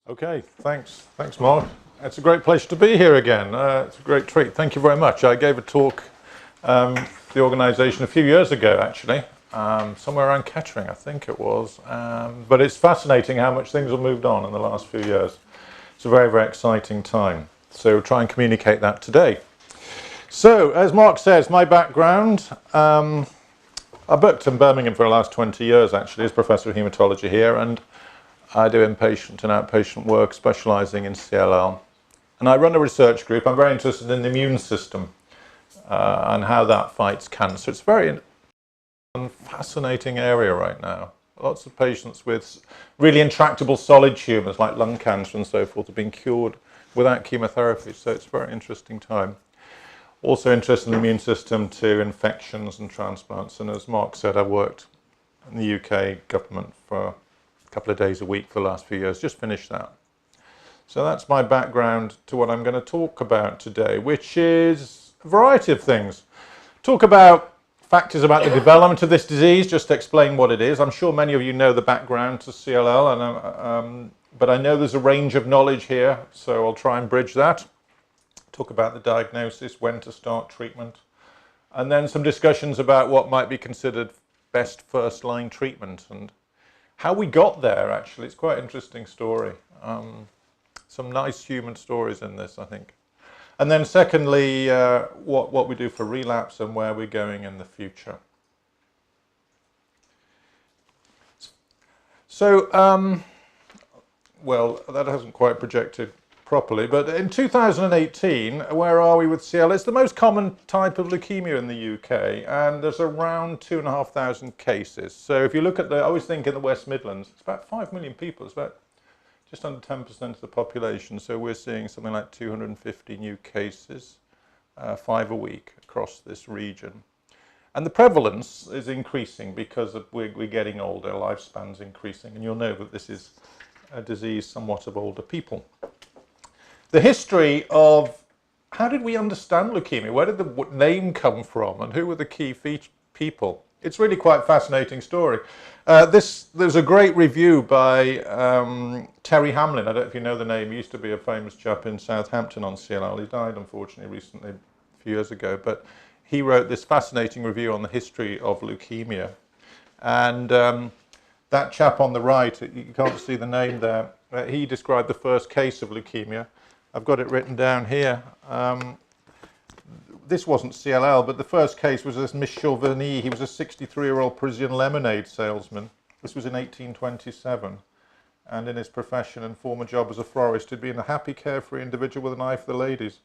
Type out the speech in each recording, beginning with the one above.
Okay, thanks, Mark. It's a great pleasure to be here again. It's a great treat. Thank you very much. I gave a talk to the organisation a few years ago, actually, somewhere around Kettering, I think it was. But it's fascinating how much things have moved on in the last few years. It's a very, very exciting time. So we'll try and communicate that today. So, as Mark says, my background, I worked in Birmingham for the last 20 years, actually, as Professor of Haematology here, and I do inpatient and outpatient work specialising in CLL. And I run a research group. I'm very interested in the immune system and how that fights cancer. It's a very fascinating area right now. Lots of patients with really intractable solid tumours like lung cancer and so forth have been cured without chemotherapy. So it's a very interesting time. Also interested in the immune system to infections and transplants. And as Mark said, I've worked in the UK government for a couple of days a week for the last few years. Just finished that. So that's my background to what I'm going to talk about today, which is a variety of things. Talk about factors about the development of this disease, just to explain what it is. I'm sure many of you know the background to CLL, but I know there's a range of knowledge here, so I'll try and bridge that. Talk about the diagnosis, when to start treatment, and then some discussions about what might be considered best first-line treatment and how we got there. Actually, it's quite an interesting story. Some nice human stories in this, I think. And then secondly, what we do for relapse and where we're going in the future. So, well, that hasn't quite projected properly, but in 2018, where are we with CLL? It's the most common type of leukemia in the UK, and there's around 2,500 cases. So if you look at I always think in the West Midlands, it's about 5 million people. It's about just under 10% of the population. So we're seeing something like 250 new cases, 5 a week across this region. And the prevalence is increasing because we're getting older, lifespan's increasing, and you'll know that this is a disease somewhat of older people. The history of how did we understand leukemia? Where did the name come from, and who were the key people? It's really quite a fascinating story. There's a great review by Terry Hamlin. I don't know if you know the name. He used to be a famous chap in Southampton on CLL. He died, unfortunately, recently, a few years ago. But he wrote this fascinating review on the history of leukemia. And that chap on the right, you can't see the name there, he described the first case of leukemia. I've got it written down here. This wasn't CLL, but the first case was this Michel Chauvigny. He was a 63-year-old Parisian lemonade salesman. This was in 1827. And in his profession and former job as a florist, he'd been a happy, carefree individual with an eye for the ladies,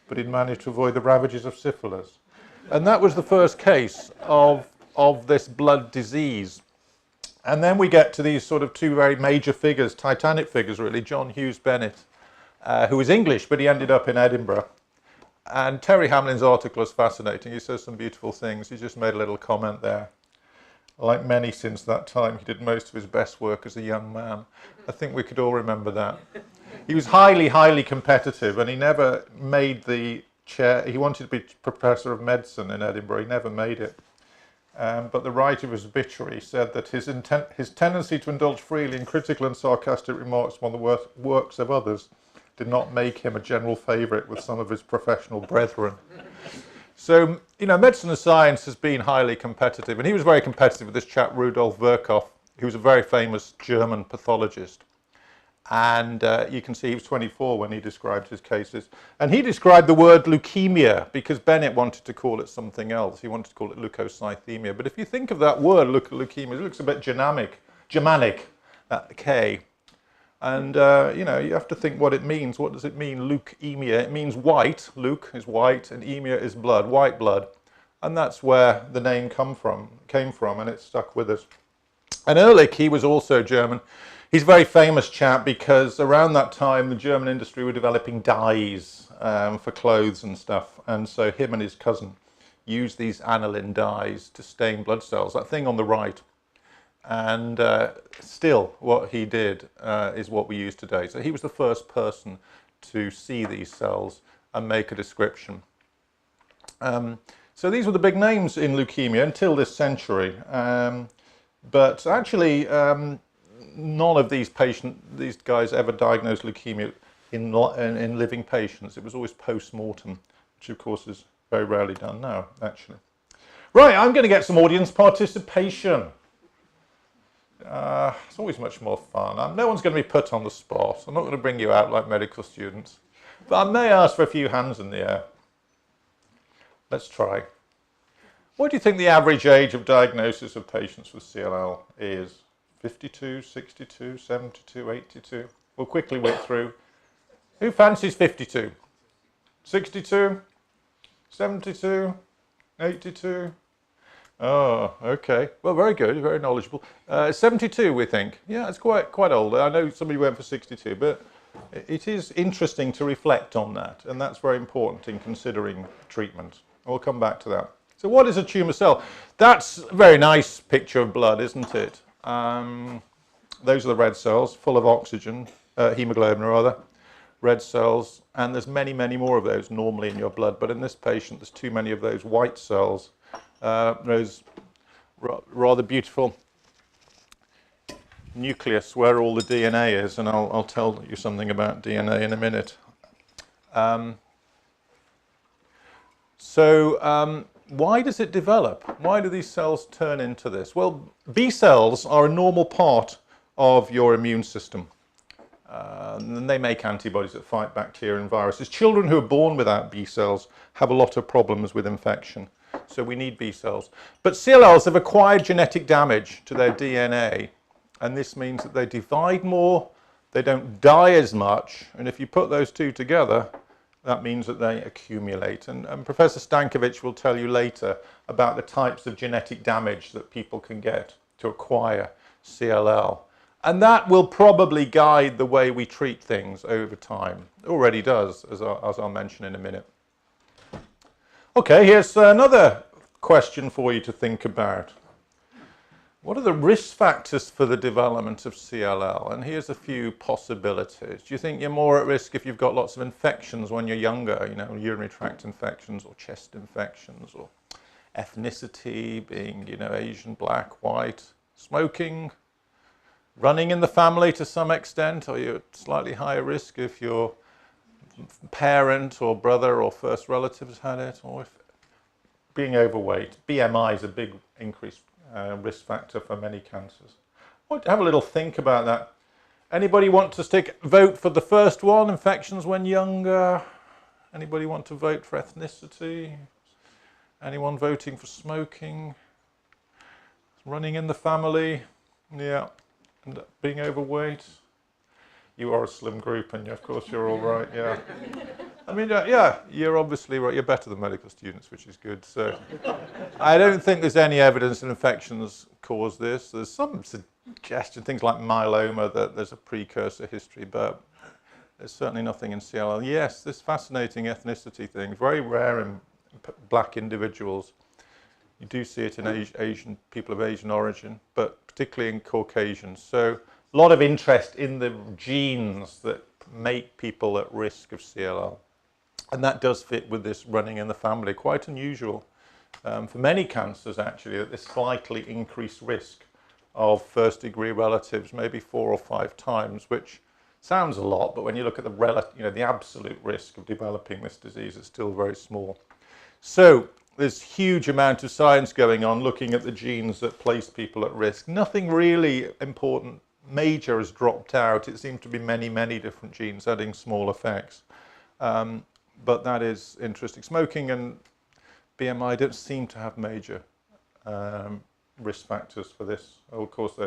but he'd managed to avoid the ravages of syphilis. And that was the first case of this blood disease. And then we get to these sort of two very major figures, titanic figures really, John Hughes Bennett, who was English, but he ended up in Edinburgh. And Terry Hamlin's article is fascinating. He says some beautiful things. He just made a little comment there. Like many since that time, he did most of his best work as a young man. I think we could all remember that. He was highly, highly competitive, and he never made the chair. He wanted to be professor of medicine in Edinburgh. He never made it. But the writer of his obituary said that his tendency to indulge freely in critical and sarcastic remarks upon the works of others did not make him a general favourite with some of his professional brethren. So, you know, medicine and science has been highly competitive, and he was very competitive with this chap, Rudolf Virchow, who was a very famous German pathologist. And you can see he was 24 when he described his cases. And he described the word leukemia because Bennett wanted to call it something else. He wanted to call it leukocythemia. But if you think of that word, leukemia, it looks a bit Germanic, that K. And, you know, you have to think what it means. What does it mean, leukemia? It means white. Leuk is white, and emia is blood, white blood. And that's where the name came from, and it stuck with us. And Ehrlich, he was also German. He's a very famous chap because around that time, the German industry were developing dyes for clothes and stuff. And so him and his cousin used these aniline dyes to stain blood cells, that thing on the right. And still, what he did is what we use today. So he was the first person to see these cells and make a description. So these were the big names in leukemia until this century. But actually, none of these guys ever diagnosed leukemia in living patients. It was always post-mortem, which of course is very rarely done now, actually. Right, I'm going to get some audience participation. It's always much more fun. No one's going to be put on the spot. I'm not going to bring you out like medical students. But I may ask for a few hands in the air. Let's try. What do you think the average age of diagnosis of patients with CLL is? 52, 62, 72, 82? We'll quickly whip through. Who fancies 52? 62? 72? 82? Oh, okay. Well, very good, very knowledgeable. 72, we think. Yeah, it's quite old. I know somebody went for 62, but it is interesting to reflect on that, and that's very important in considering treatment. We'll come back to that. So what is a tumour cell? That's a very nice picture of blood, isn't it? Those are the red cells, full of oxygen, hemoglobin rather, red cells, and there's many, many more of those normally in your blood, but in this patient there's too many of those white cells. Those rather beautiful nucleus where all the DNA is, and I'll tell you something about DNA in a minute. Why does it develop? Why do these cells turn into this? Well, B cells are a normal part of your immune system. And they make antibodies that fight bacteria and viruses. Children who are born without B cells have a lot of problems with infection. So we need B cells. But CLLs have acquired genetic damage to their DNA, and this means that they divide more, they don't die as much, and if you put those two together, that means that they accumulate. And Professor Stankovic will tell you later about the types of genetic damage that people can get to acquire CLL. And that will probably guide the way we treat things over time. It already does, as I'll mention in a minute. Okay, here's another question for you to think about. What are the risk factors for the development of CLL? And here's a few possibilities. Do you think you're more at risk if you've got lots of infections when you're younger, you know, urinary tract infections or chest infections, or ethnicity, being, you know, Asian, black, white, smoking, running in the family to some extent? Are you at slightly higher risk if your parent or brother or first relatives had it, or if being overweight? BMI is a big increased risk factor for many cancers. Have a little think about that. Anybody want to vote for the first one, infections when younger? Anybody want to vote for ethnicity? Anyone voting for smoking? Running in the family? Yeah. And being overweight? You are a slim group, and of course you're all right, yeah. I mean, yeah, you're obviously right. You're better than medical students, which is good. So I don't think there's any evidence that infections cause this. There's some suggestion, things like myeloma, that there's a precursor history, but there's certainly nothing in CLL. Yes, this fascinating ethnicity thing, very rare in black individuals. You do see it in Asian people of Asian origin, but particularly in Caucasians. So a lot of interest in the genes that make people at risk of CLL. And that does fit with this running in the family. Quite unusual for many cancers, actually, that this slightly increased risk of first-degree relatives, maybe 4 or 5 times, which sounds a lot, but when you look at the absolute risk of developing this disease, it's still very small. So there's huge amount of science going on looking at the genes that place people at risk. Nothing really important major has dropped out. It seems to be many, many different genes having small effects. But that is interesting. Smoking and BMI don't seem to have major risk factors for this. Oh, of course,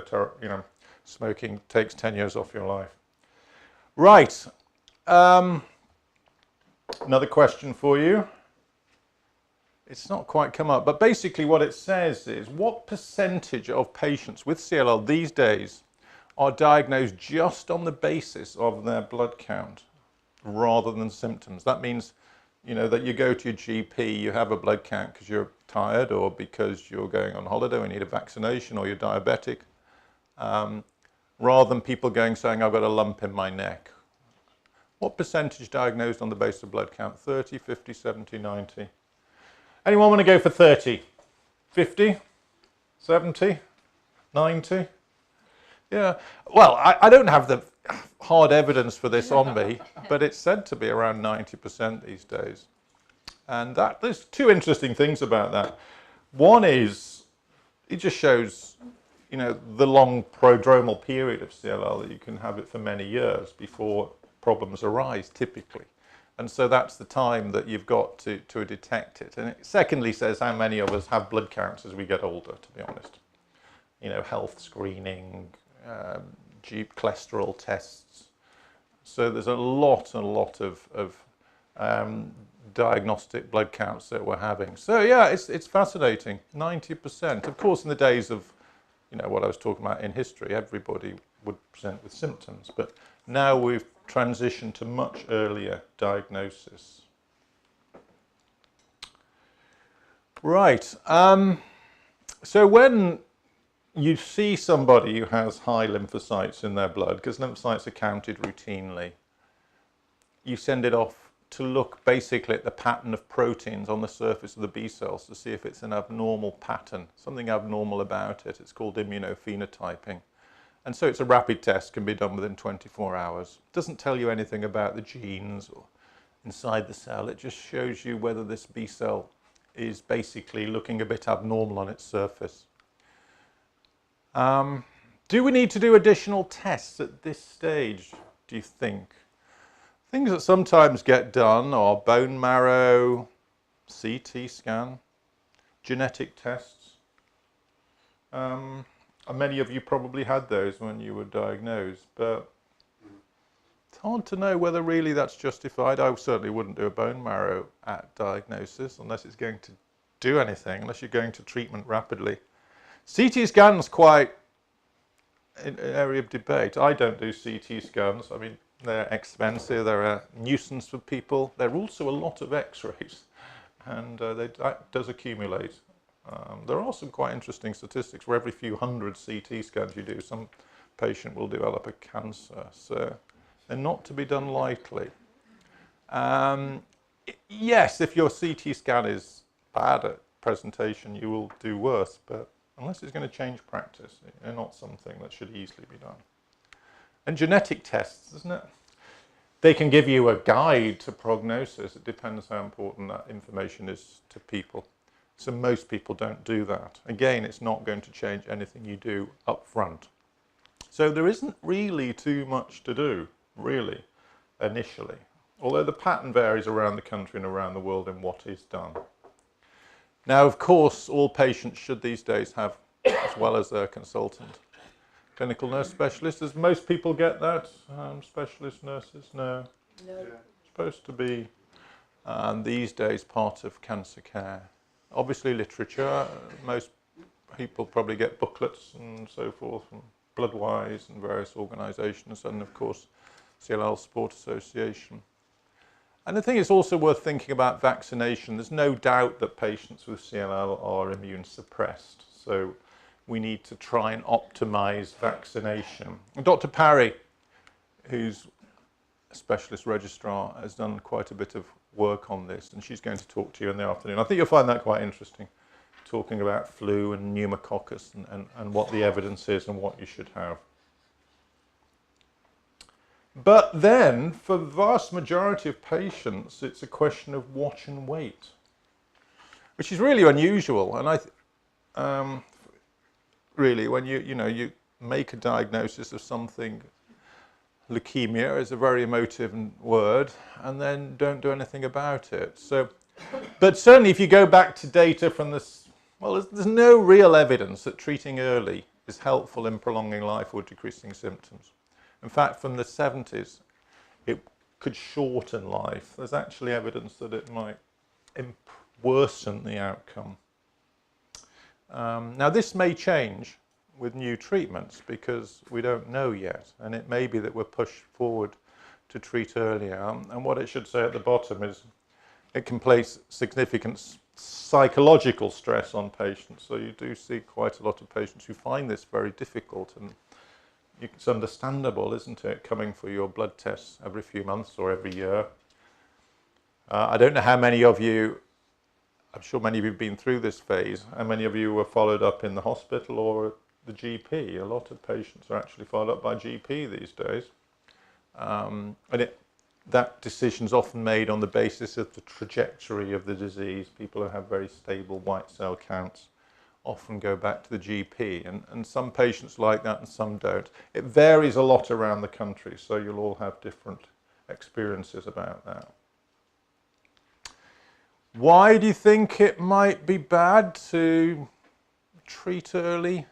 smoking takes 10 years off your life. Right. Another question for you. It's not quite come up, but basically what it says is, what percentage of patients with CLL these days are diagnosed just on the basis of their blood count rather than symptoms? That means, you know, that you go to your GP, you have a blood count because you're tired or because you're going on holiday or need a vaccination or you're diabetic, rather than people saying, I've got a lump in my neck. What percentage diagnosed on the basis of blood count? 30, 50, 70, 90? Anyone want to go for 30? 50? 70? 90? Yeah. Well, I don't have the hard evidence for this on me, but it's said to be around 90% these days. And there's two interesting things about that. One is it just shows, the long prodromal period of CLL, that you can have it for many years before problems arise, typically. And so that's the time that you've got to detect it. And it secondly says how many of us have blood counts as we get older, to be honest. Health screening, cholesterol tests. So there's a lot of diagnostic blood counts that we're having. So yeah, it's fascinating. 90%. Of course, in the days of, what I was talking about in history, everybody would present with symptoms. But now we've transitioned to much earlier diagnosis. Right. So when you see somebody who has high lymphocytes in their blood, because lymphocytes are counted routinely, you send it off to look basically at the pattern of proteins on the surface of the B cells to see if it's an abnormal pattern, something abnormal about it. It's called immunophenotyping. And so it's a rapid test, can be done within 24 hours. It doesn't tell you anything about the genes or inside the cell. It just shows you whether this B cell is basically looking a bit abnormal on its surface. Do we need to do additional tests at this stage, do you think? Things that sometimes get done are bone marrow, CT scan, genetic tests. Many of you probably had those when you were diagnosed, but it's hard to know whether really that's justified. I certainly wouldn't do a bone marrow at diagnosis unless it's going to do anything, unless you're going to treatment rapidly. CT scans quite an area of debate. I don't do CT scans. I mean, they're expensive, they're a nuisance for people. They're also a lot of x-rays, and that does accumulate. There are some quite interesting statistics where every few hundred CT scans you do, some patient will develop a cancer. So they're not to be done lightly. Yes, if your CT scan is bad at presentation, you will do worse, but unless it's going to change practice, they're not something that should easily be done. And genetic tests, isn't it? They can give you a guide to prognosis. It depends how important that information is to people. So most people don't do that. Again, it's not going to change anything you do up front. So there isn't really too much to do, really, initially. Although the pattern varies around the country and around the world in what is done. Now, of course, all patients should these days have, as well as their consultant, clinical nurse specialist. Does most people get that? Specialist nurses? No. No. It's supposed to be these days part of cancer care. Obviously literature. Most people probably get booklets and so forth from Bloodwise and various organisations, and of course CLL Sport Association. And I think it's also worth thinking about vaccination. There's no doubt that patients with CLL are immune suppressed. So we need to try and optimise vaccination. And Dr. Parry, who's a specialist registrar, has done quite a bit of work on this, and she's going to talk to you in the afternoon. I think you'll find that quite interesting, talking about flu and pneumococcus and what the evidence is and what you should have. But then, for the vast majority of patients, it's a question of watch and wait, which is really unusual. And really, when you make a diagnosis of something, leukemia is a very emotive word, and then don't do anything about it. So, but certainly if you go back to data from this, well, there's no real evidence that treating early is helpful in prolonging life or decreasing symptoms. In fact, from the 70s, it could shorten life. There's actually evidence that it might worsen the outcome. Now, this may change with new treatments because we don't know yet, and it may be that we're pushed forward to treat earlier. And what it should say at the bottom is it can place significant psychological stress on patients. So you do see quite a lot of patients who find this very difficult, and it's understandable, isn't it, coming for your blood tests every few months or every year. I don't know how many of you, I'm sure many of you have been through this phase, how many of you were followed up in the hospital or the GP. A lot of patients are actually followed up by GP these days. And that decision is often made on the basis of the trajectory of the disease. People who have very stable white cell counts often go back to the GP, and some patients like that and some don't. It varies a lot around the country, so you'll all have different experiences about that. Why do you think it might be bad to treat early?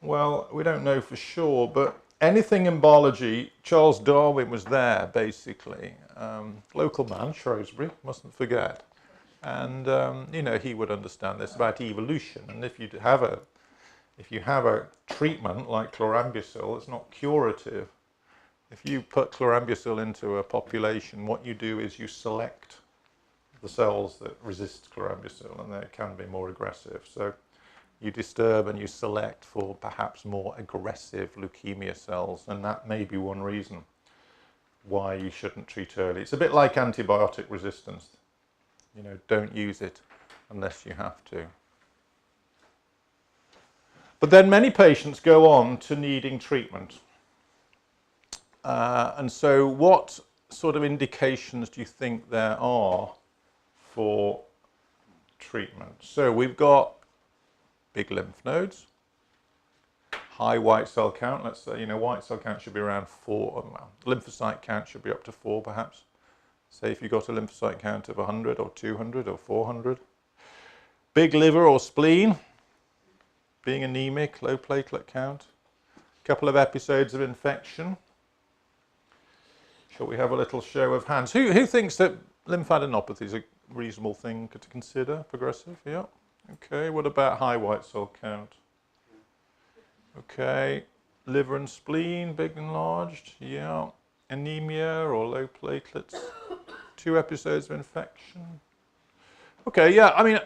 Well, we don't know for sure, but anything in biology, Charles Darwin was there, basically. Local man, Shrewsbury, mustn't forget. And, you know, he would understand this about evolution. And if you have a treatment like chlorambucil, it's not curative. If you put chlorambucil into a population, what you do is you select the cells that resist chlorambucil, and they can be more aggressive. So you disturb and you select for perhaps more aggressive leukemia cells, and that may be one reason why you shouldn't treat early. It's a bit like antibiotic resistance. You know, don't use it unless you have to. But then many patients go on to needing treatment. And so what sort of indications do you think there are for treatment? So we've got big lymph nodes, high white cell count. Let's say, you know, white cell count should be around 4. Well, lymphocyte count should be up to 4 perhaps. Say if you've got a lymphocyte count of 100 or 200 or 400. Big liver or spleen, being anemic, low platelet count. A couple of episodes of infection. Shall we have a little show of hands? Who thinks that lymphadenopathy is a reasonable thing to consider, progressive? Yeah. Okay, what about high white cell count? Okay, liver and spleen, big and enlarged, yeah. Anemia or low platelets, 2 episodes of infection. Okay, yeah, I mean,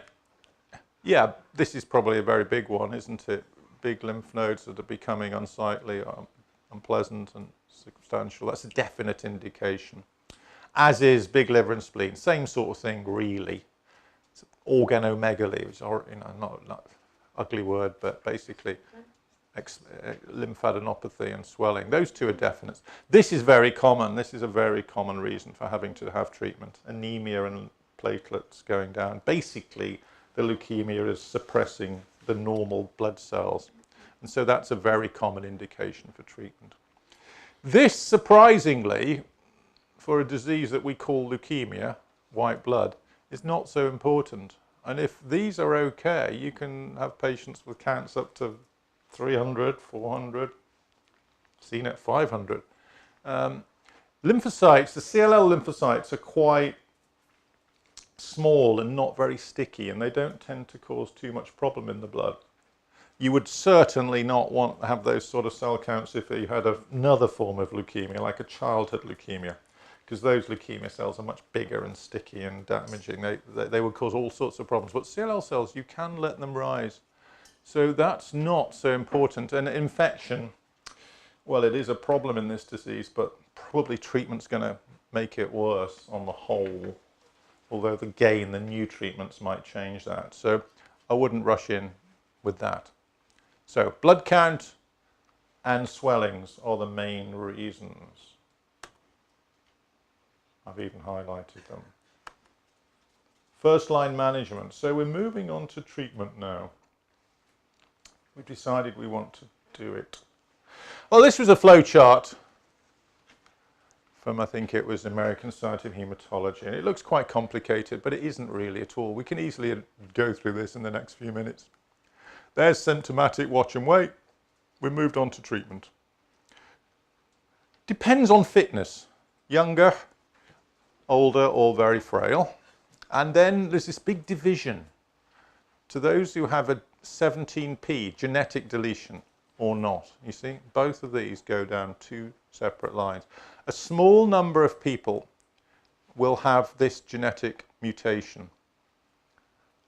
yeah, this is probably a very big one, isn't it? Big lymph nodes that are becoming unsightly, unpleasant and substantial. That's a definite indication. As is big liver and spleen, same sort of thing, really. It's organomegaly, which is, you know, not ugly word, but basically lymphadenopathy and swelling. Those 2 are definites. This is very common. This is a very common reason for having to have treatment. Anemia and platelets going down. Basically, the leukemia is suppressing the normal blood cells. And so that's a very common indication for treatment. This, surprisingly, for a disease that we call leukemia, white blood, is not so important. And if these are okay, you can have patients with counts up to 300, 400, seen at 500. Lymphocytes, the CLL lymphocytes are quite small and not very sticky, and they don't tend to cause too much problem in the blood. You would certainly not want to have those sort of cell counts if you had another form of leukemia, like a childhood leukemia, because those leukemia cells are much bigger and sticky and damaging. They would cause all sorts of problems. But CLL cells, you can let them rise. So that's not so important. And infection, well, it is a problem in this disease, but probably treatment's going to make it worse on the whole, although the new treatments might change that. So I wouldn't rush in with that. So blood count and swellings are the main reasons. I've even highlighted them. First line management. So we're moving on to treatment now. We've decided we want to do it. Well, this was a flow chart from, I think it was American Society of Haematology, and it looks quite complicated, but it isn't really at all. We can easily go through this in the next few minutes. There's symptomatic, watch and wait. We moved on to treatment. Depends on fitness. Younger, older, or very frail. And then there's this big division to those who have a 17p genetic deletion or not. You see, both of these go down 2 separate lines. A small number of people will have this genetic mutation,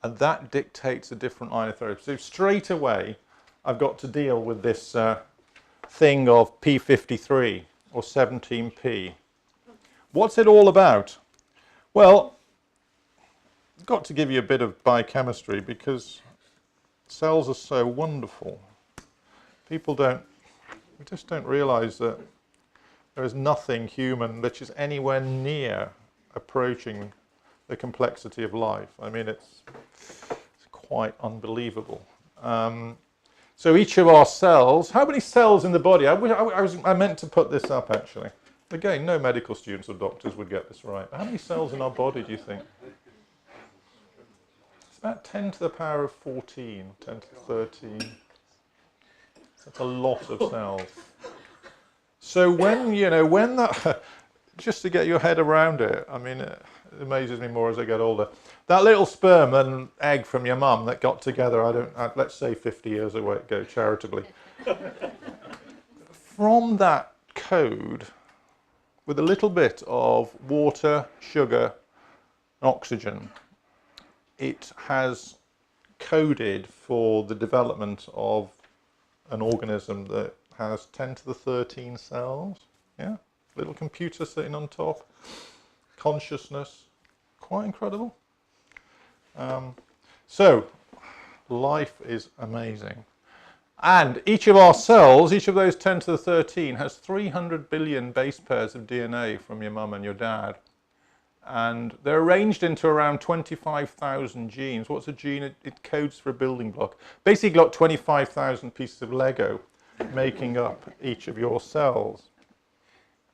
and that dictates a different line of therapy. So straight away, I've got to deal with this thing of p53 or 17p. What's it all about? Well, I've got to give you a bit of biochemistry because cells are so wonderful. People just don't realise that there is nothing human which is anywhere near approaching the complexity of life. I mean, it's quite unbelievable. So each of our cells, how many cells in the body? I meant to put this up actually. Again, no medical students or doctors would get this right. How many cells in our body do you think? It's about 10 to the power of 14, 10 to 13. That's a lot of cells. So when that, just to get your head around it, I mean, it amazes me more as I get older. That little sperm and egg from your mum that got together, let's say 50 years ago, charitably. From that code, with a little bit of water, sugar, and oxygen, it has coded for the development of an organism that has 10 to the 13 cells. Yeah, little computer sitting on top, consciousness, quite incredible. So life is amazing. And each of our cells, each of those 10 to the 13, has 300 billion base pairs of DNA from your mum and your dad. And they're arranged into around 25,000 genes. What's a gene? It codes for a building block. Basically got 25,000 pieces of Lego making up each of your cells.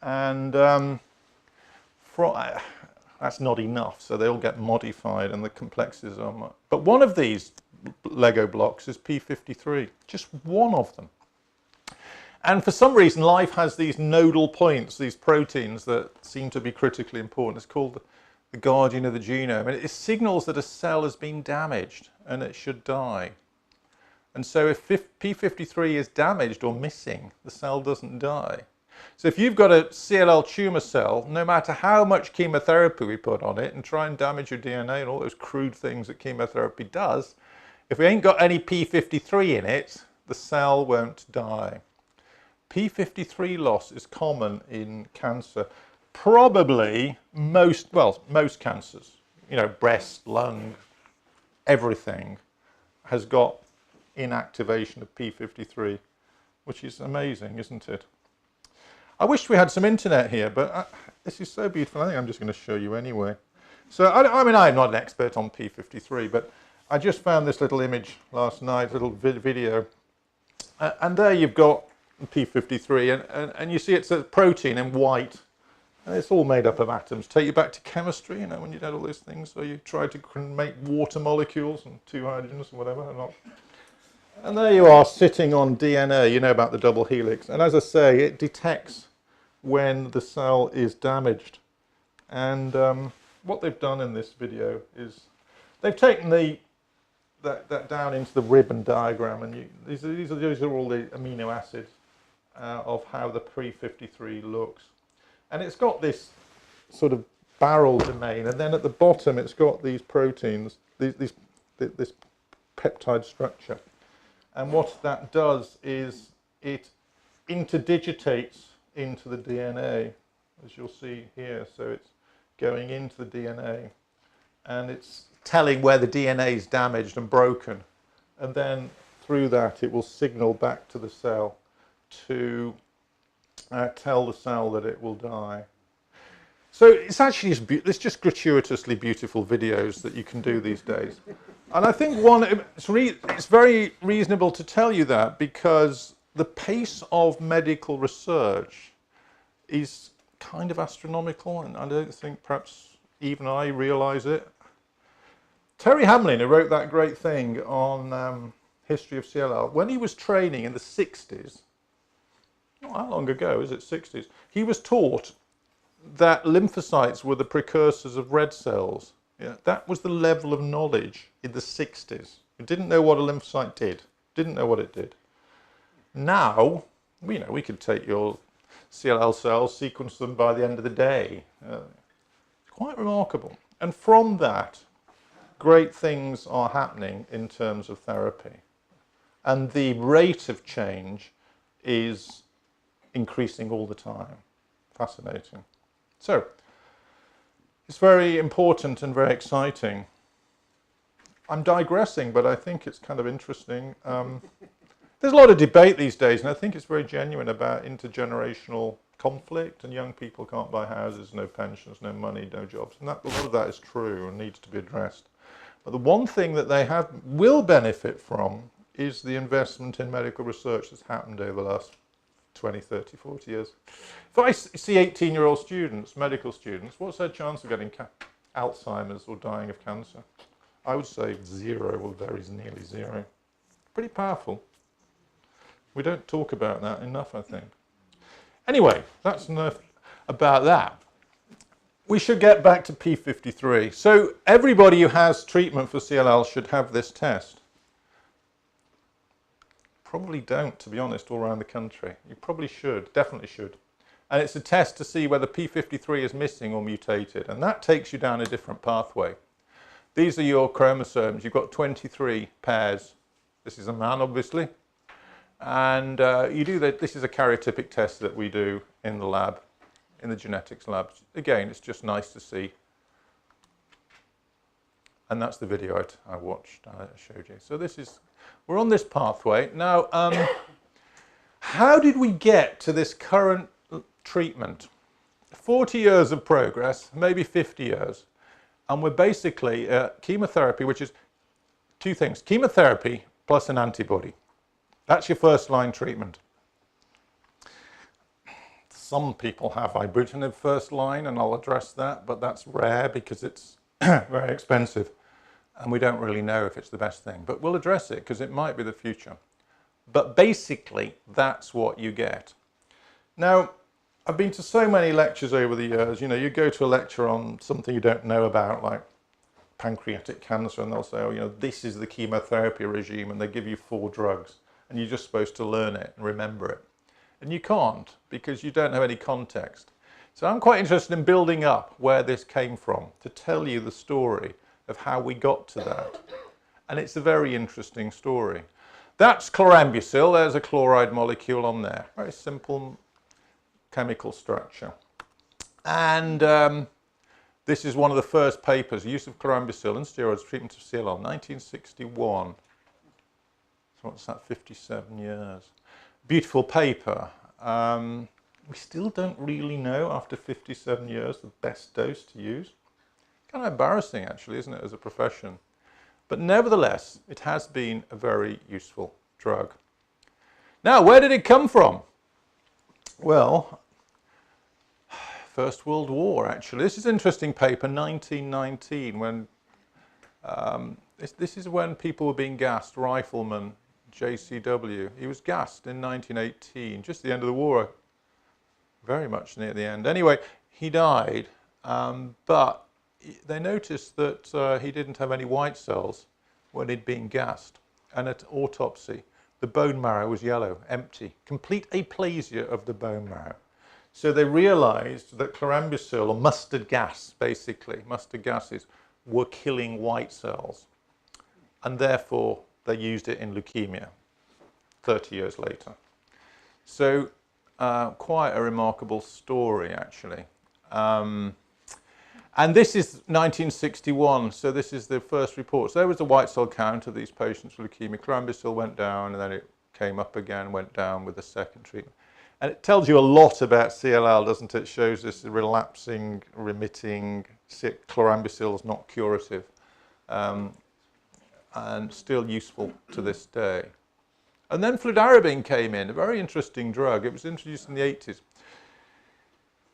And that's not enough, so they all get modified and the complexities are much. But one of these Lego blocks is P53, just one of them. And for some reason, life has these nodal points, these proteins that seem to be critically important. It's called the guardian of the genome. And it signals that a cell has been damaged and it should die. And so if P53 is damaged or missing, the cell doesn't die. So if you've got a CLL tumour cell, no matter how much chemotherapy we put on it and try and damage your DNA and all those crude things that chemotherapy does, if we ain't got any P53 in it, the cell won't die. P53 loss is common in cancer. Probably most cancers, breast, lung, everything has got inactivation of P53, which is amazing, isn't it? I wish we had some internet here, but this is so beautiful. I think I'm just going to show you anyway. So, I mean, I'm not an expert on P53, but I just found this little image last night, little video, and there you've got P53, and you see it's a protein in white, and it's all made up of atoms. Take you back to chemistry, when you did all these things, so you tried to make water molecules and 2 hydrogens and whatever, and there you are sitting on DNA, you know about the double helix, and as I say, it detects when the cell is damaged. And what they've done in this video is they've taken that down into the ribbon diagram, and these are all the amino acids of how the P53 looks. And it's got this sort of barrel domain, and then at the bottom it's got these proteins, this peptide structure. And what that does is it interdigitates into the DNA, as you'll see here. So it's going into the DNA, and it's telling where the DNA is damaged and broken. And then through that, it will signal back to the cell to tell the cell that it will die. So it's actually just gratuitously beautiful videos that you can do these days. And I think it's very reasonable to tell you that, because the pace of medical research is kind of astronomical, and I don't think perhaps even I realise it. Terry Hamlin, who wrote that great thing on history of CLL, when he was training in the 60s, not how long ago, is it 60s, he was taught that lymphocytes were the precursors of red cells. Yeah, that was the level of knowledge in the 60s. We didn't know what a lymphocyte did. Didn't know what it did. Now, we could take your CLL cells, sequence them by the end of the day. It's quite remarkable. And from that, great things are happening in terms of therapy. And the rate of change is increasing all the time. Fascinating. So, it's very important and very exciting. I'm digressing, but I think it's kind of interesting. There's a lot of debate these days, and I think it's very genuine about intergenerational conflict, and young people can't buy houses, no pensions, no money, no jobs. And a lot of that is true and needs to be addressed. But the one thing that they will benefit from is the investment in medical research that's happened over the last 20, 30, 40 years. If I see 18-year-old students, medical students, what's their chance of getting Alzheimer's or dying of cancer? I would say 0 or very nearly 0. Pretty powerful. We don't talk about that enough, I think. Anyway, that's enough about that. We should get back to P53. So everybody who has treatment for CLL should have this test. Probably don't, to be honest, all around the country. You probably should, definitely should. And it's a test to see whether P53 is missing or mutated. And that takes you down a different pathway. These are your chromosomes. You've got 23 pairs. This is a man, obviously. And you do that. This is a karyotypic test that we do in the lab, in the genetics lab. Again, it's just nice to see. And that's the video I watched, I showed you. So we're on this pathway. Now, how did we get to this current treatment? 40 years of progress, maybe 50 years. And we're basically chemotherapy, which is two things. Chemotherapy plus an antibody. That's your first line treatment. Some people have ibrutinib first line, and I'll address that, but that's rare because it's very expensive. And we don't really know if it's the best thing. But we'll address it because it might be the future. But basically, that's what you get. Now, I've been to so many lectures over the years. You know, you go to a lecture on something you don't know about, like pancreatic cancer, and they'll say, oh, you know, this is the chemotherapy regime, and they give you 4 drugs. And you're just supposed to learn it and remember it. And you can't, because you don't have any context. So I'm quite interested in building up where this came from, to tell you the story of how we got to that. And it's a very interesting story. That's chlorambucil. There's a chloride molecule on there. Very simple chemical structure. And this is one of the first papers, use of chlorambucil and steroids treatment of CLL, 1961. So what's that, 57 years. Beautiful paper. We still don't really know, after 57 years, the best dose to use. Kind of embarrassing, actually, isn't it, as a profession? But nevertheless, it has been a very useful drug. Now, where did it come from? Well, First World War, actually. This is an interesting paper, 1919, when this is when people were being gassed. Rifleman JCW. He was gassed in 1918, just the end of the war, very much near the end. Anyway, he died, but they noticed that he didn't have any white cells when he'd been gassed. And at autopsy, the bone marrow was yellow, empty, complete aplasia of the bone marrow. So they realized that chlorambucil, or mustard gas, basically, mustard gases, were killing white cells. And therefore, they used it in leukemia 30 years later. So quite a remarkable story, actually. And this is 1961, so this is the first report. So there was the white cell count of these patients with leukemia. Chlorambucil went down, and then it came up again, went down with the second treatment. And it tells you a lot about CLL, doesn't it? It shows this relapsing, remitting, chlorambucil is not curative. And still useful to this day. And then Fludarabine came in, a very interesting drug. It was introduced in the 80s.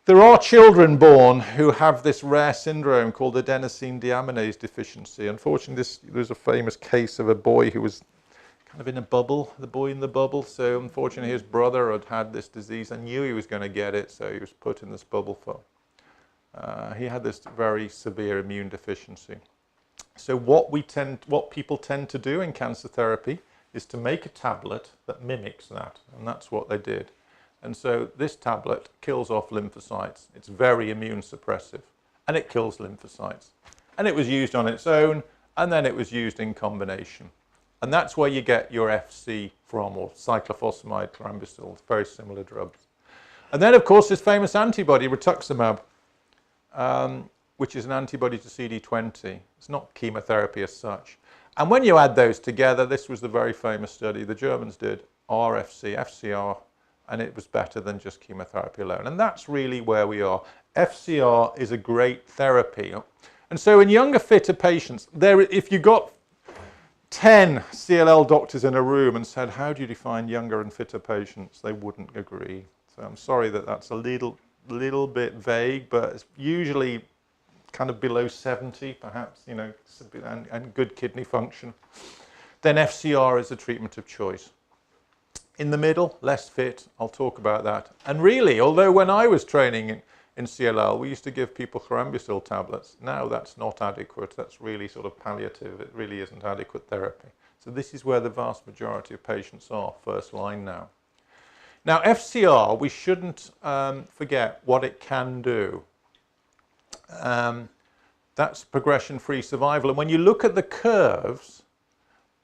There are children born who have this rare syndrome called adenosine deaminase deficiency. Unfortunately, there's a famous case of a boy who was kind of in a bubble, the boy in the bubble. So unfortunately, his brother had had this disease and knew he was going to get it, so he was put in this bubble for. He had this very severe immune deficiency. So what people tend to do in cancer therapy is to make a tablet that mimics that, and that's what they did. And so this tablet kills off lymphocytes. It's very immune suppressive, and it kills lymphocytes. And it was used on its own, and then it was used in combination. And that's where you get your FC from, or cyclophosphamide chlorambucil, very similar drugs. And then, of course, this famous antibody, rituximab, which is an antibody to CD20. It's not chemotherapy as such. And when you add those together, this was the very famous study the Germans did. RFC, FCR, and it was better than just chemotherapy alone. And that's really where we are. FCR is a great therapy. And so in younger, fitter patients, if you got 10 CLL doctors in a room and said, how do you define younger and fitter patients? They wouldn't agree. So I'm sorry that that's a little bit vague, but it's usually kind of below 70, perhaps, you know, and good kidney function. Then FCR is the treatment of choice. In the middle, less fit, I'll talk about that. And really, although when I was training in CLL, we used to give people chlorambucil tablets. Now that's not adequate. That's really sort of palliative. It really isn't adequate therapy. So this is where the vast majority of patients are, first line now. Now FCR, we shouldn't forget what it can do. That's progression-free survival. And when you look at the curves,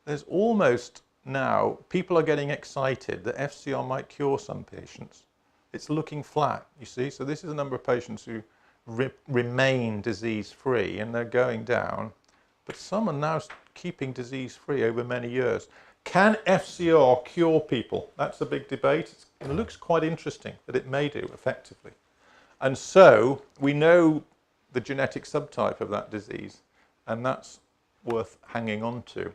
there's almost now, people are getting excited that FCR might cure some patients. It's looking flat, you see. So this is a number of patients who remain disease-free, and they're going down. But some are now keeping disease-free over many years. Can FCR cure people? That's a big debate. It looks quite interesting that it may do effectively. And so we know the genetic subtype of that disease, and that's worth hanging on to.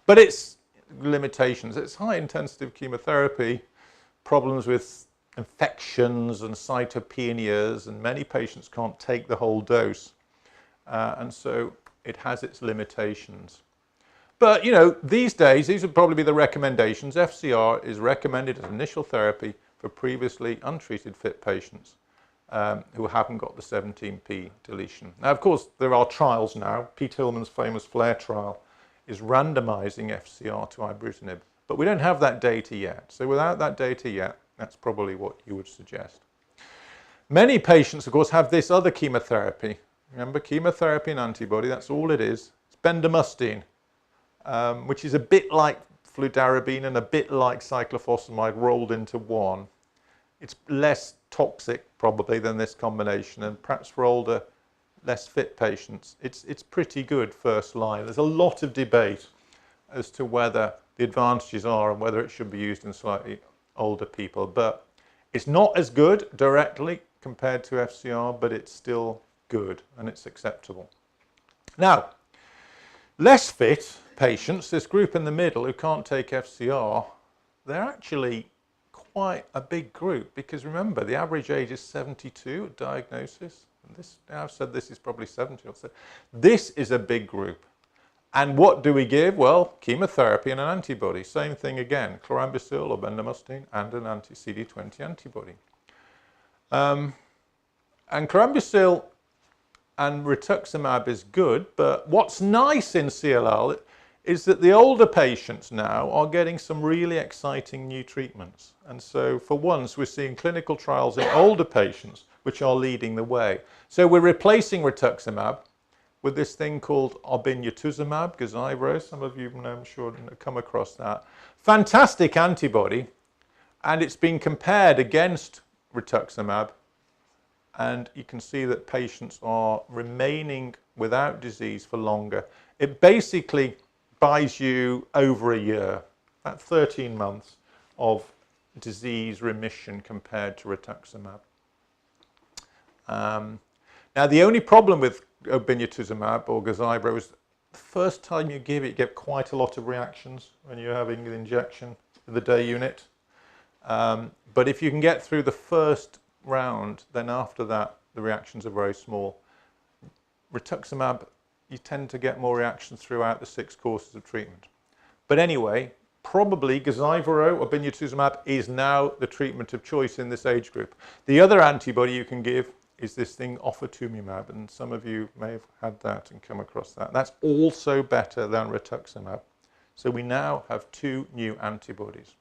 But it's limitations. It's high-intensity chemotherapy, problems with infections and cytopenias, and many patients can't take the whole dose. And so it has its limitations. But, you know, these days, these would probably be the recommendations. FCR is recommended as initial therapy for previously untreated fit patients who haven't got the 17p deletion. Now, of course, there are trials now. Pete Hillman's famous FLAIR trial is randomizing FCR to ibrutinib. But we don't have that data yet. So without that data yet, that's probably what you would suggest. Many patients, of course, have this other chemotherapy. Remember, chemotherapy and antibody, that's all it is. It's bendamustine, which is a bit like fludarabine and a bit like cyclophosphamide rolled into one. It's less toxic, probably, than this combination, and perhaps for older, less fit patients, it's pretty good first line. There's a lot of debate as to whether the advantages are and whether it should be used in slightly older people. But it's not as good directly compared to FCR, but it's still good and it's acceptable. Now, less fit patients, this group in the middle who can't take FCR, they're actually quite a big group, because remember, the average age is 72 at diagnosis. This, I've said this is probably 70 or so. This is a big group. And what do we give? Well, chemotherapy and an antibody. Same thing again, chlorambucil or bendamustine and an anti-CD20 antibody. And chlorambucil and rituximab is good, but what's nice in CLL is that the older patients now are getting some really exciting new treatments. And so for once, we're seeing clinical trials in older patients which are leading the way. So we're replacing rituximab with this thing called obinutuzumab, Gazyva. Some of you, I'm sure, have come across that. Fantastic antibody, and it's been compared against rituximab, and you can see that patients are remaining without disease for longer. It basically buys you over a year, about 13 months of disease remission compared to rituximab. Now, the only problem with obinutuzumab or Gazyva is the first time you give it, you get quite a lot of reactions when you're having the injection in the day unit. But if you can get through the first round, then after that, the reactions are very small. Rituximab, you tend to get more reactions throughout the 6 courses of treatment. But anyway, probably Gazyva or obinutuzumab is now the treatment of choice in this age group. The other antibody you can give is this thing ofatumumab, and some of you may have had that and come across that. That's also better than rituximab. So we now have 2 new antibodies.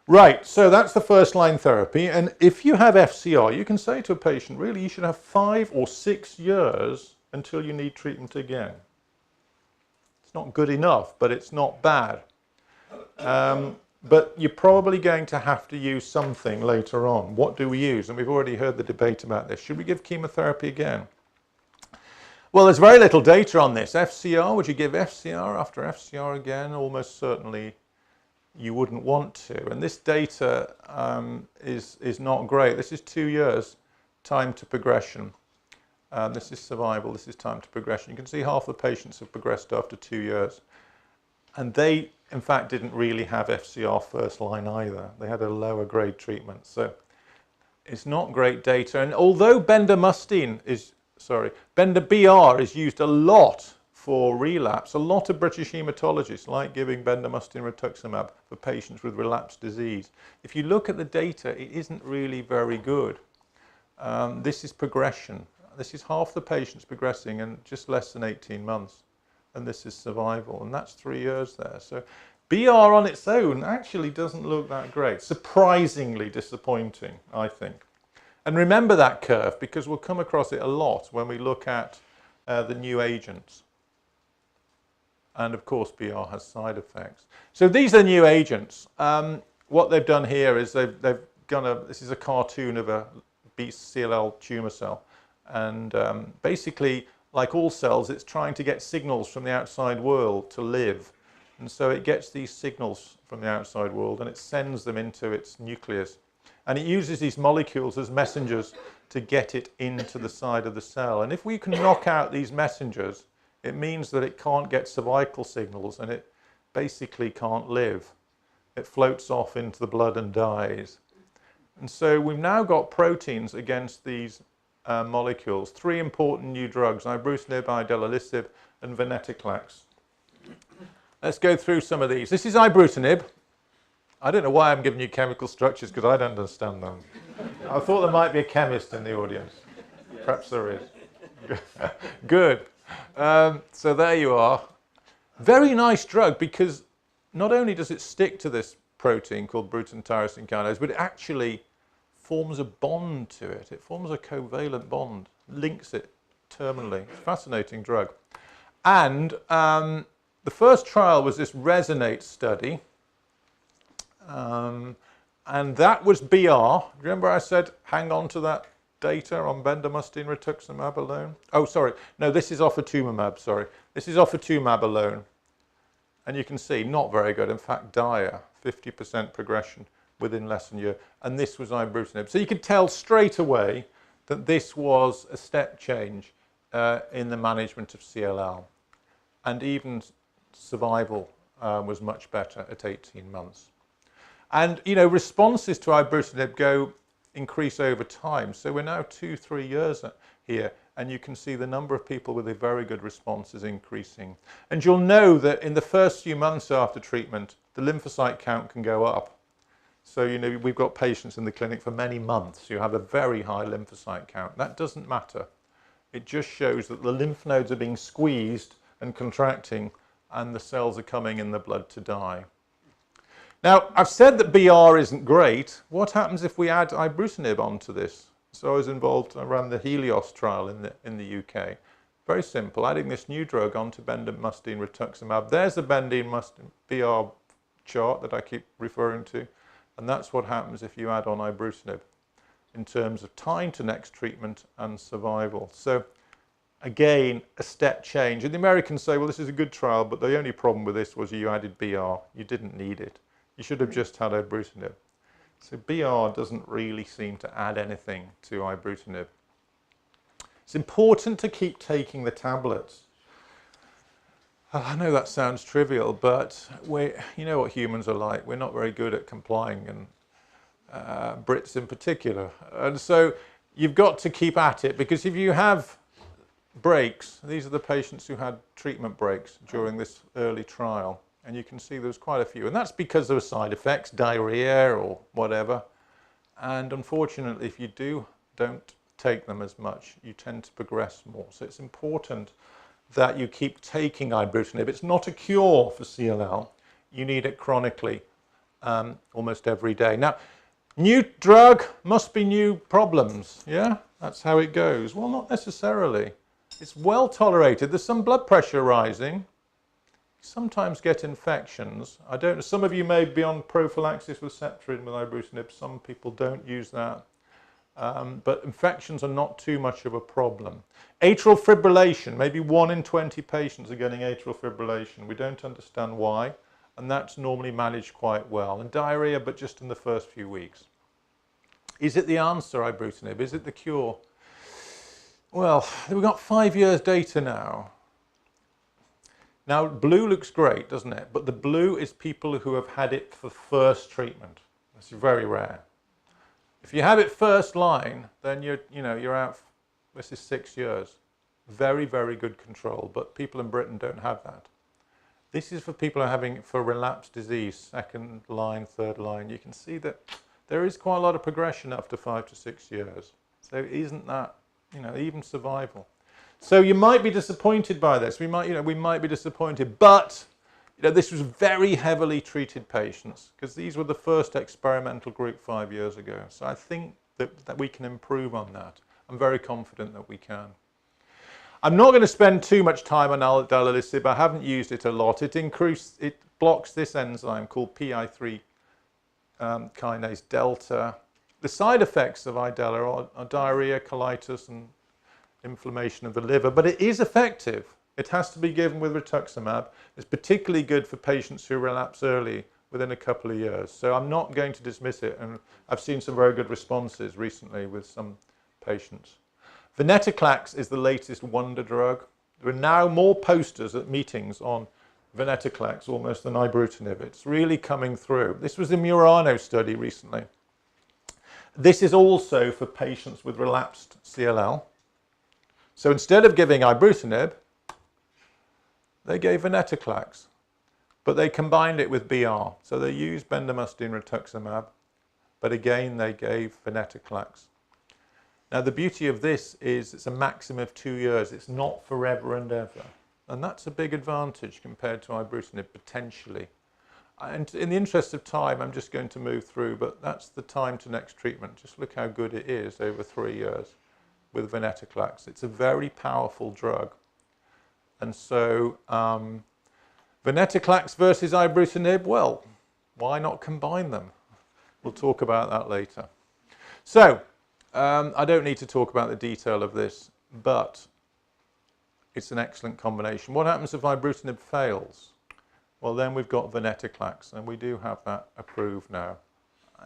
Right, so that's the first line therapy, and if you have FCR, you can say to a patient, really, you should have 5 or 6 years until you need treatment again. It's not good enough, but it's not bad. But you're probably going to have to use something later on. What do we use? And we've already heard the debate about this. Should we give chemotherapy again? Well, there's very little data on this. FCR, would you give FCR after FCR again? Almost certainly you wouldn't want to. And this data is not great. This is 2 years time to progression. This is survival, this is time to progression. You can see half the patients have progressed after 2 years. And they, in fact, didn't really have FCR first line either. They had a lower grade treatment. So it's not great data. And although bendamustine BR is used a lot for relapse, a lot of British haematologists like giving bendamustine rituximab for patients with relapsed disease. If you look at the data, it isn't really very good. This is progression. This is half the patients progressing in just less than 18 months. And this is survival. And that's 3 years there. So BR on its own actually doesn't look that great. Surprisingly disappointing, I think. And remember that curve, because we'll come across it a lot when we look at the new agents. And of course, BR has side effects. So these are new agents. What they've done here is they've gone this is a cartoon of a CLL tumour cell. And basically, like all cells, it's trying to get signals from the outside world to live. And so it gets these signals from the outside world and it sends them into its nucleus. And it uses these molecules as messengers to get it into the side of the cell. And if we can knock out these messengers, it means that it can't get cervical signals and it basically can't live. It floats off into the blood and dies. And so we've now got proteins against these molecules, 3 important new drugs, ibrutinib, idelalisib, and venetoclax. Let's go through some of these. This is ibrutinib. I don't know why I'm giving you chemical structures, because I don't understand them. I thought there might be a chemist in the audience. Yes. Perhaps there is. Good. So there you are. Very nice drug, because not only does it stick to this protein called Bruton tyrosine kinase, but it actually forms a bond to it. It forms a covalent bond, links it terminally. It's a fascinating drug. And the first trial was this Resonate study. And that was BR. Remember I said hang on to that data on bendamustine rituximab alone? Oh, sorry. No, this is ofatumumab, sorry. This is ofatumumab alone. And you can see, not very good. In fact, dire, 50% progression within less than a year. And this was ibrutinib. So you could tell straight away that this was a step change in the management of CLL. And even survival was much better at 18 months. And, you know, responses to ibrutinib increase over time. So we're now 2-3 years here, and you can see the number of people with a very good response is increasing. And you'll know that in the first few months after treatment, the lymphocyte count can go up. So, you know, we've got patients in the clinic for many months who have a very high lymphocyte count. That doesn't matter. It just shows that the lymph nodes are being squeezed and contracting, and the cells are coming in the blood to die. Now, I've said that BR isn't great. What happens if we add ibrutinib onto this? So I was involved, I ran the Helios trial in the UK. Very simple, adding this new drug onto bendamustine rituximab. There's the bendamustine BR chart that I keep referring to. And that's what happens if you add on ibrutinib in terms of time to next treatment and survival. So again, a step change. And the Americans say, well, this is a good trial, but the only problem with this was you added BR. You didn't need it. You should have just had ibrutinib. So BR doesn't really seem to add anything to ibrutinib. It's important to keep taking the tablets. I know that sounds trivial, but you know what humans are like. We're not very good at complying, and Brits in particular. And so you've got to keep at it, because if you have breaks, these are the patients who had treatment breaks during this early trial. And you can see there's quite a few. And that's because there were side effects, diarrhea or whatever. And unfortunately, if you don't take them as much, you tend to progress more. So it's important that you keep taking ibrutinib. It's not a cure for CLL. You need it chronically, almost every day. Now, new drug must be new problems. Yeah, that's how it goes. Well, not necessarily. It's well tolerated. There's some blood pressure rising. Sometimes get infections. I don't know, some of you may be on prophylaxis with ceftriaxone with ibrutinib. Some people don't use that. But infections are not too much of a problem. Atrial fibrillation, maybe 1 in 20 patients are getting atrial fibrillation. We don't understand why. and that's normally managed quite well. And diarrhea, but just in the first few weeks. Is it the answer, ibrutinib? Is it the cure? Well, we've got 5 years data now. Now, blue looks great, doesn't it? But the blue is people who have had it for first treatment. That's very rare. If you have it first line, then you're out. This is 6 years. Very, very good control. But people in Britain don't have that. This is for people who are having for relapsed disease, second line, third line. You can see that there is quite a lot of progression after 5 to 6 years. So isn't that, even survival? So you might be disappointed by this. We might be disappointed, but this was very heavily treated patients because these were the first experimental group 5 years ago. So I think that we can improve on that. I'm very confident that we can. I'm not going to spend too much time on aldelisib. I haven't used it a lot. It blocks this enzyme called PI3 kinase delta. The side effects of Idela are diarrhea, colitis, and inflammation of the liver, but it is effective. It has to be given with rituximab. It's particularly good for patients who relapse early, within a couple of years. So I'm not going to dismiss it, and I've seen some very good responses recently with some patients. Venetoclax is the latest wonder drug. There are now more posters at meetings on Venetoclax almost than ibrutinib. It's really coming through. This was a MURANO study recently. This is also for patients with relapsed CLL. So instead of giving ibrutinib, they gave Venetoclax, but they combined it with BR. So they used bendamustine rituximab, but again they gave Venetoclax. Now the beauty of this is it's a maximum of 2 years. It's not forever and ever. And that's a big advantage compared to ibrutinib, potentially. And in the interest of time, I'm just going to move through, but that's the time to next treatment. Just look how good it is over 3 years with Venetoclax. It's a very powerful drug. And so Venetoclax versus ibrutinib, well, why not combine them? We'll talk about that later. So I don't need to talk about the detail of this, but it's an excellent combination. What happens if ibrutinib fails? Well, then we've got Venetoclax, and we do have that approved now.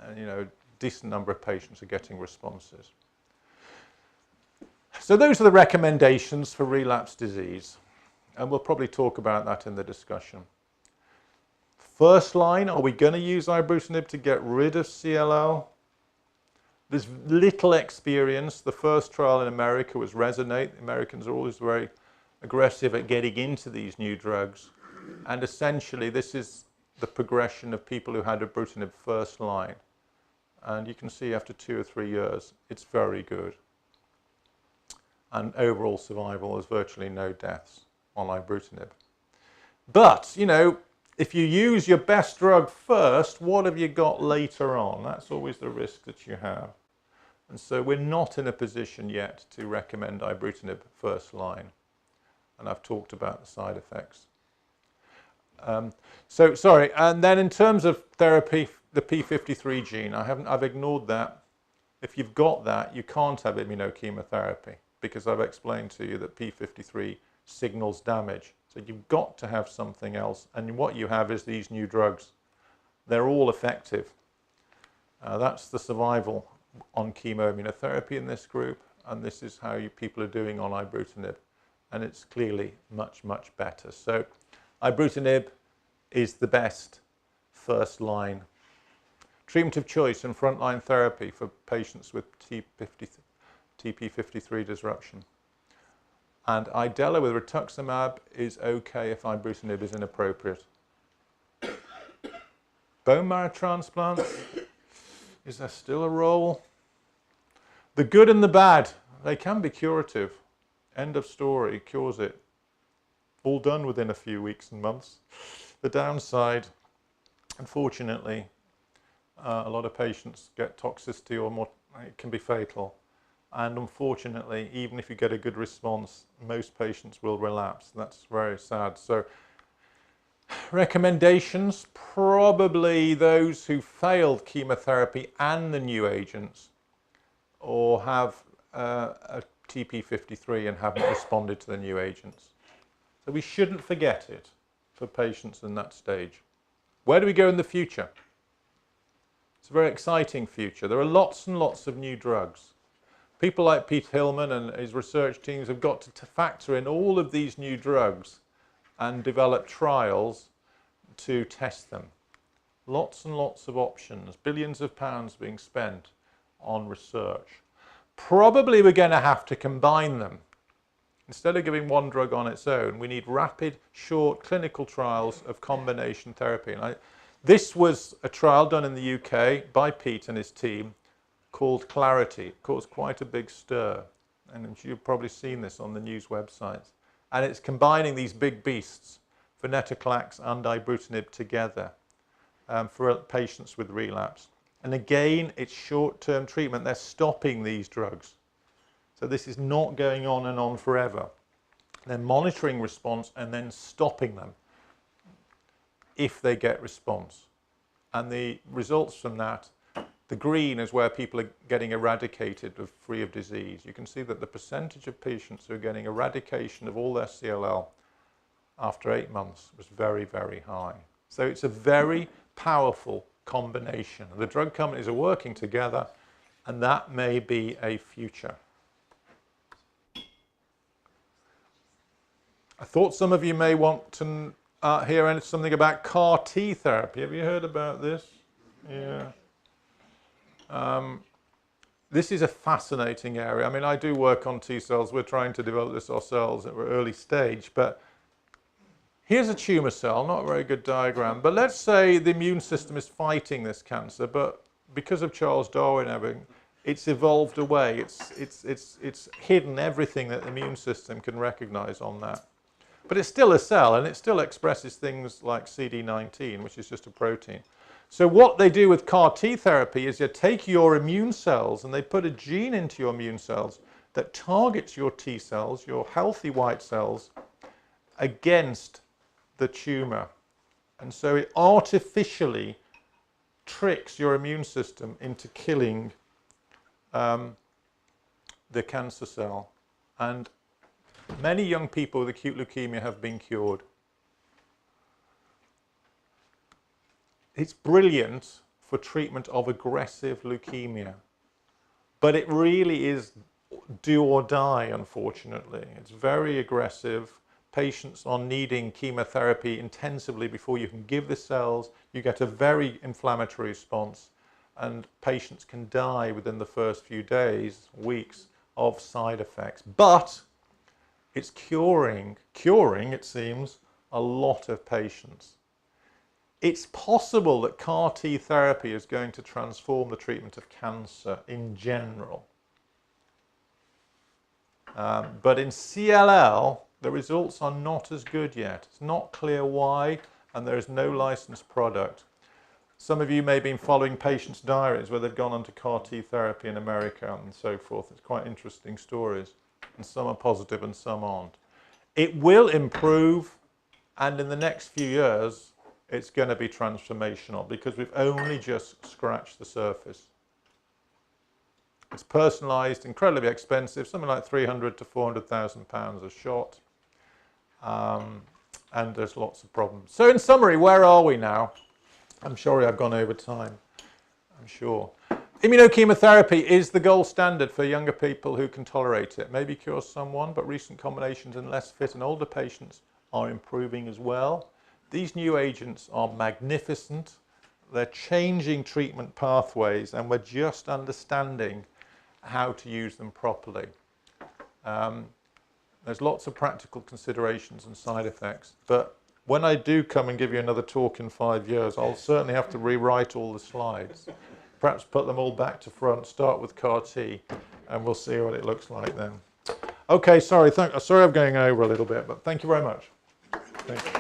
And, a decent number of patients are getting responses. So those are the recommendations for relapse disease, and we'll probably talk about that in the discussion. First line, are we going to use ibrutinib to get rid of CLL? There's little experience. The first trial in America was Resonate. The Americans are always very aggressive at getting into these new drugs. And essentially, this is the progression of people who had ibrutinib first line. And you can see after 2 or 3 years, it's very good. And overall survival is virtually no deaths on ibrutinib. But, if you use your best drug first, what have you got later on? That's always the risk that you have. And so we're not in a position yet to recommend ibrutinib first line. And I've talked about the side effects. And then in terms of therapy, the p53 gene, I've ignored that. If you've got that, you can't have immuno-chemotherapy because I've explained to you that p53 signals damage. So you've got to have something else, and what you have is these new drugs. They're all effective. That's the survival on chemoimmunotherapy in this group, and this is how people are doing on ibrutinib, and it's clearly much, much better. So ibrutinib is the best first-line treatment of choice and frontline therapy for patients with TP53 disruption. And Idela with rituximab is okay if ibrutinib is inappropriate. Bone marrow transplants, is there still a role? The good and the bad, they can be curative. End of story, cures it. All done within a few weeks and months. The downside, unfortunately, a lot of patients get toxicity or more, it can be fatal. And unfortunately, even if you get a good response, most patients will relapse. That's very sad. So recommendations, probably those who failed chemotherapy and the new agents, or have a TP53 and haven't responded to the new agents. So we shouldn't forget it for patients in that stage. Where do we go in the future? It's a very exciting future. There are lots and lots of new drugs. People like Pete Hillman and his research teams have got to factor in all of these new drugs and develop trials to test them. Lots and lots of options, billions of pounds being spent on research. Probably we're going to have to combine them. Instead of giving one drug on its own, we need rapid, short clinical trials of combination therapy. And this was a trial done in the UK by Pete and his team called Clarity. It caused quite a big stir, and you've probably seen this on the news websites. And it's combining these big beasts, Venetoclax and ibrutinib, together for patients with relapse. And again, it's short-term treatment. They're stopping these drugs. So this is not going on and on forever. They're monitoring response and then stopping them if they get response. And the results from that, the green is where people are getting eradicated free of disease. You can see that the percentage of patients who are getting eradication of all their CLL after 8 months was very, very high. So it's a very powerful combination. The drug companies are working together, and that may be a future. I thought some of you may want to hear something about CAR T therapy. Have you heard about this? Yeah. This is a fascinating area. I mean, I do work on T cells. We're trying to develop this ourselves at an early stage. But here's a tumour cell, not a very good diagram. But let's say the immune system is fighting this cancer, but because of Charles Darwin and everything, it's evolved away. It's hidden everything that the immune system can recognise on that. But it's still a cell, and it still expresses things like CD19, which is just a protein. So what they do with CAR T therapy is you take your immune cells and they put a gene into your immune cells that targets your T cells, your healthy white cells, against the tumour. And so it artificially tricks your immune system into killing the cancer cell. And many young people with acute leukemia have been cured. It's brilliant for treatment of aggressive leukemia, but it really is do or die, unfortunately. It's very aggressive. Patients are needing chemotherapy intensively before you can give the cells. You get a very inflammatory response, and patients can die within the first few days, weeks of side effects. But it's curing, it seems, a lot of patients. It's possible that CAR T therapy is going to transform the treatment of cancer in general. But in CLL, the results are not as good yet. It's not clear why, and there is no licensed product. Some of you may have been following patients' diaries where they've gone on to CAR T therapy in America and so forth. It's quite interesting stories, and some are positive and some aren't. It will improve, and in the next few years, it's going to be transformational because we've only just scratched the surface. It's personalised, incredibly expensive, something like £300,000 to £400,000 a shot, and there's lots of problems. So in summary, where are we now? I'm sorry I've gone over time, I'm sure. Immuno-chemotherapy is the gold standard for younger people who can tolerate it. Maybe cures someone, but recent combinations in less fit and older patients are improving as well. These new agents are magnificent. They're changing treatment pathways, and we're just understanding how to use them properly. There's lots of practical considerations and side effects, but when I do come and give you another talk in 5 years, I'll certainly have to rewrite all the slides. Perhaps put them all back to front, start with CAR T, and we'll see what it looks like then. Okay, sorry I'm going over a little bit, but thank you very much. Thank you.